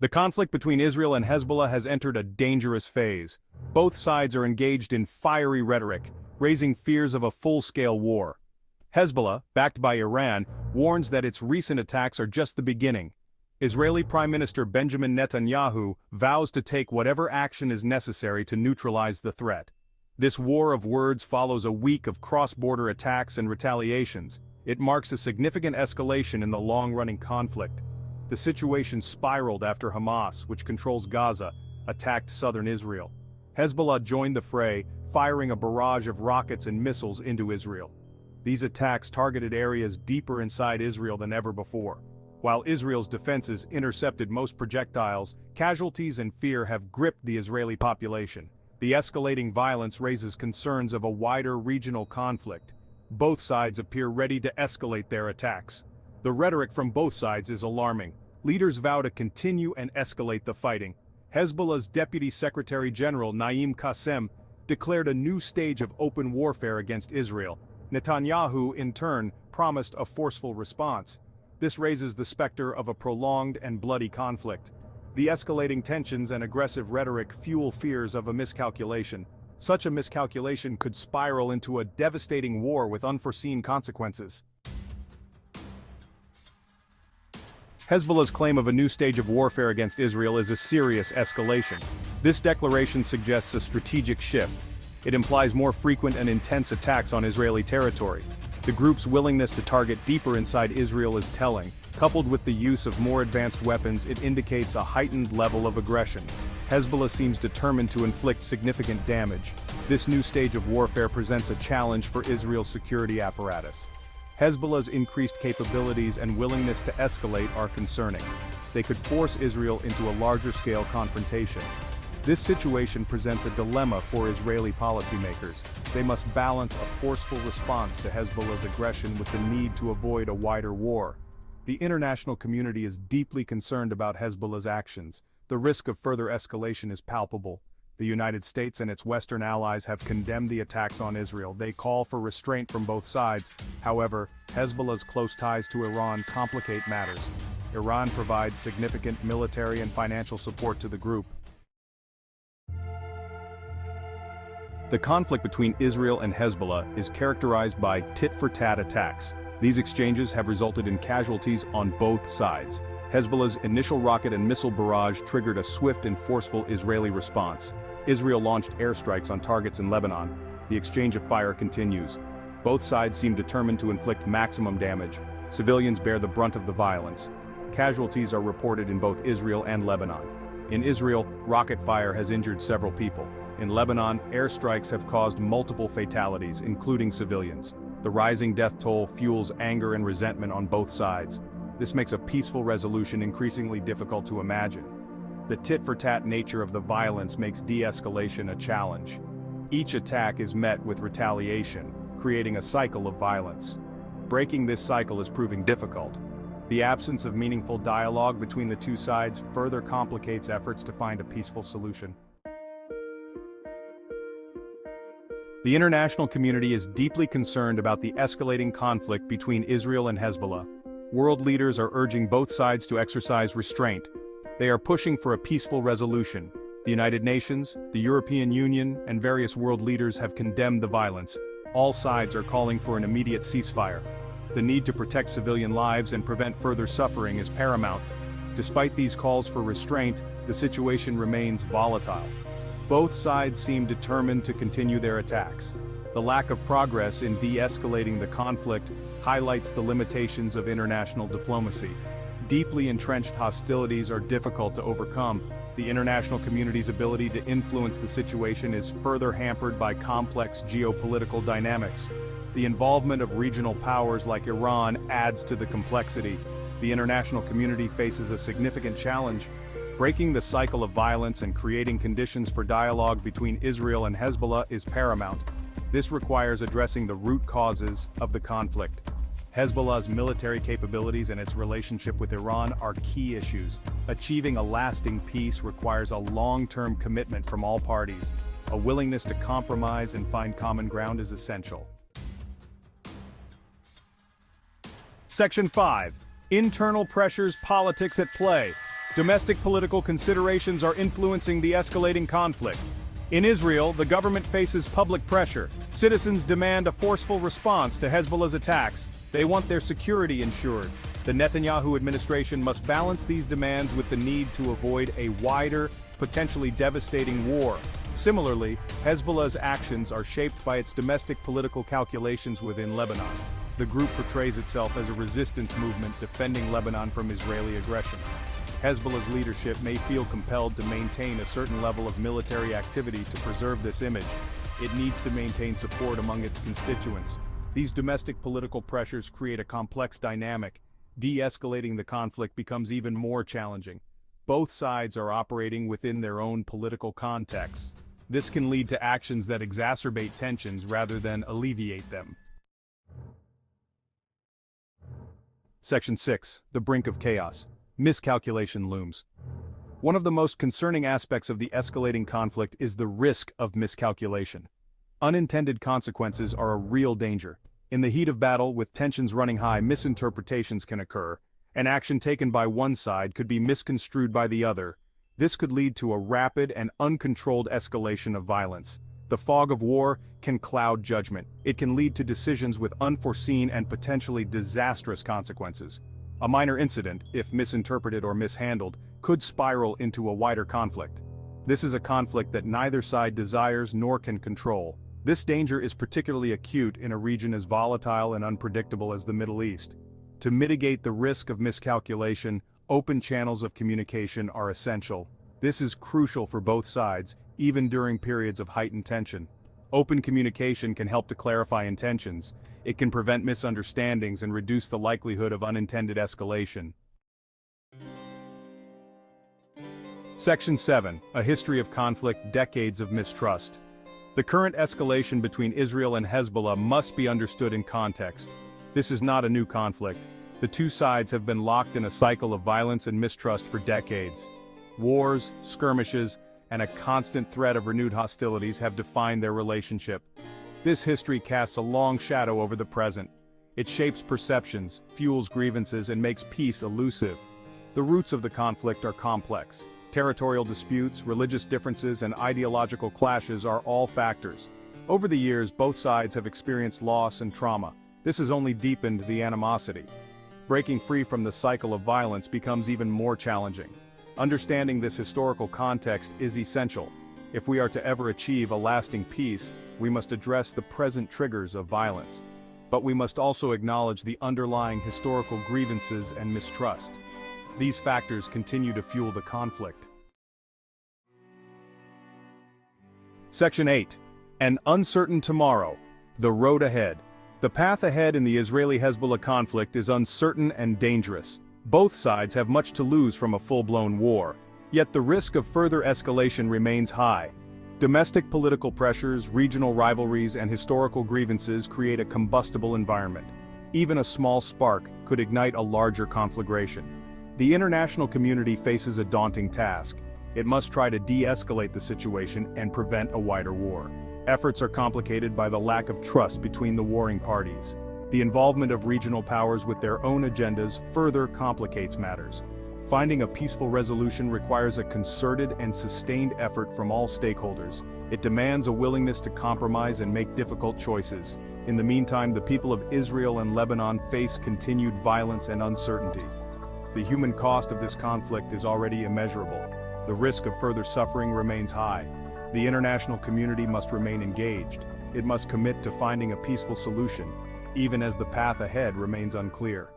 The conflict between Israel and Hezbollah has entered a dangerous phase. Both sides are engaged in fiery rhetoric, raising fears of a full-scale war. Hezbollah, backed by Iran, warns that its recent attacks are just the beginning. Israeli Prime Minister Benjamin Netanyahu vows to take whatever action is necessary to neutralize the threat. This war of words follows a week of cross-border attacks and retaliations. It marks a significant escalation in the long-running conflict. The situation spiraled after Hamas, which controls Gaza, attacked southern Israel. Hezbollah joined the fray, firing a barrage of rockets and missiles into Israel. These attacks targeted areas deeper inside Israel than ever before. While Israel's defenses intercepted most projectiles, casualties and fear have gripped the Israeli population. The escalating violence raises concerns of a wider regional conflict. Both sides appear ready to escalate their attacks. The rhetoric from both sides is alarming. Leaders vow to continue and escalate the fighting. Hezbollah's Deputy Secretary General Naim Qassem declared a new stage of open warfare against Israel. Netanyahu, in turn, promised a forceful response. This raises the specter of a prolonged and bloody conflict. The escalating tensions and aggressive rhetoric fuel fears of a miscalculation. Such a miscalculation could spiral into a devastating war with unforeseen consequences. Hezbollah's claim of a new stage of warfare against Israel is a serious escalation. This declaration suggests a strategic shift. It implies more frequent and intense attacks on Israeli territory. The group's willingness to target deeper inside Israel is telling. Coupled with the use of more advanced weapons, it indicates a heightened level of aggression. Hezbollah seems determined to inflict significant damage. This new stage of warfare presents a challenge for Israel's security apparatus. Hezbollah's increased capabilities and willingness to escalate are concerning. They could force Israel into a larger-scale confrontation. This situation presents a dilemma for Israeli policymakers. They must balance a forceful response to Hezbollah's aggression with the need to avoid a wider war. The international community is deeply concerned about Hezbollah's actions. The risk of further escalation is palpable. The United States and its Western allies have condemned the attacks on Israel. They call for restraint from both sides. However, Hezbollah's close ties to Iran complicate matters. Iran provides significant military and financial support to the group. The conflict between Israel and Hezbollah is characterized by tit-for-tat attacks. These exchanges have resulted in casualties on both sides. Hezbollah's initial rocket and missile barrage triggered a swift and forceful Israeli response. Israel launched airstrikes on targets in Lebanon. The exchange of fire continues. Both sides seem determined to inflict maximum damage. Civilians bear the brunt of the violence. Casualties are reported in both Israel and Lebanon. In Israel, rocket fire has injured several people. In Lebanon, airstrikes have caused multiple fatalities, including civilians. The rising death toll fuels anger and resentment on both sides. This makes a peaceful resolution increasingly difficult to imagine. The tit-for-tat nature of the violence makes de-escalation a challenge. Each attack is met with retaliation, creating a cycle of violence. Breaking this cycle is proving difficult. The absence of meaningful dialogue between the two sides further complicates efforts to find a peaceful solution. The international community is deeply concerned about the escalating conflict between Israel and Hezbollah. World leaders are urging both sides to exercise restraint. They are pushing for a peaceful resolution. The United Nations, the European Union, and various world leaders have condemned the violence. All sides are calling for an immediate ceasefire. The need to protect civilian lives and prevent further suffering is paramount. Despite these calls for restraint, the situation remains volatile. Both sides seem determined to continue their attacks. The lack of progress in de-escalating the conflict highlights the limitations of international diplomacy. Deeply entrenched hostilities are difficult to overcome. The international community's ability to influence the situation is further hampered by complex geopolitical dynamics. The involvement of regional powers like Iran adds to the complexity. The international community faces a significant challenge. Breaking the cycle of violence and creating conditions for dialogue between Israel and Hezbollah is paramount. This requires addressing the root causes of the conflict. Hezbollah's military capabilities and its relationship with Iran are key issues. Achieving a lasting peace requires a long-term commitment from all parties. A willingness to compromise and find common ground is essential. Section 5. Internal pressures, politics at play. Domestic political considerations are influencing the escalating conflict. In Israel, the government faces public pressure. Citizens demand a forceful response to Hezbollah's attacks. They want their security ensured. The Netanyahu administration must balance these demands with the need to avoid a wider, potentially devastating war. Similarly, Hezbollah's actions are shaped by its domestic political calculations within Lebanon. The group portrays itself as a resistance movement defending Lebanon from Israeli aggression. Hezbollah's leadership may feel compelled to maintain a certain level of military activity to preserve this image. It needs to maintain support among its constituents. These domestic political pressures create a complex dynamic. De-escalating the conflict becomes even more challenging. Both sides are operating within their own political contexts. This can lead to actions that exacerbate tensions rather than alleviate them. Section 6. The brink of chaos. Miscalculation looms. One of the most concerning aspects of the escalating conflict is the risk of miscalculation. Unintended consequences are a real danger. In the heat of battle, with tensions running high, misinterpretations can occur. An action taken by one side could be misconstrued by the other. This could lead to a rapid and uncontrolled escalation of violence. The fog of war can cloud judgment. It can lead to decisions with unforeseen and potentially disastrous consequences. A minor incident, if misinterpreted or mishandled, could spiral into a wider conflict. This is a conflict that neither side desires nor can control. This danger is particularly acute in a region as volatile and unpredictable as the Middle East. To mitigate the risk of miscalculation, open channels of communication are essential. This is crucial for both sides, even during periods of heightened tension. Open communication can help to clarify intentions. It can prevent misunderstandings and reduce the likelihood of unintended escalation. Section 7. A history of conflict, decades of mistrust. The current escalation between Israel and Hezbollah must be understood in context. This is not a new conflict. The two sides have been locked in a cycle of violence and mistrust for decades. Wars, skirmishes, and a constant threat of renewed hostilities have defined their relationship. This history casts a long shadow over the present. It shapes perceptions, fuels grievances, and makes peace elusive. The roots of the conflict are complex. Territorial disputes, religious differences, and ideological clashes are all factors. Over the years, both sides have experienced loss and trauma. This has only deepened the animosity. Breaking free from the cycle of violence becomes even more challenging. Understanding this historical context is essential. If we are to ever achieve a lasting peace, we must address the present triggers of violence. But we must also acknowledge the underlying historical grievances and mistrust. These factors continue to fuel the conflict. Section 8. An uncertain tomorrow. The road ahead. The path ahead in the Israeli-Hezbollah conflict is uncertain and dangerous. Both sides have much to lose from a full-blown war. Yet the risk of further escalation remains high. Domestic political pressures, regional rivalries, and historical grievances create a combustible environment. Even a small spark could ignite a larger conflagration. The international community faces a daunting task. It must try to de-escalate the situation and prevent a wider war. Efforts are complicated by the lack of trust between the warring parties. The involvement of regional powers with their own agendas further complicates matters. Finding a peaceful resolution requires a concerted and sustained effort from all stakeholders. It demands a willingness to compromise and make difficult choices. In the meantime, the people of Israel and Lebanon face continued violence and uncertainty. The human cost of this conflict is already immeasurable. The risk of further suffering remains high. The international community must remain engaged. It must commit to finding a peaceful solution, even as the path ahead remains unclear.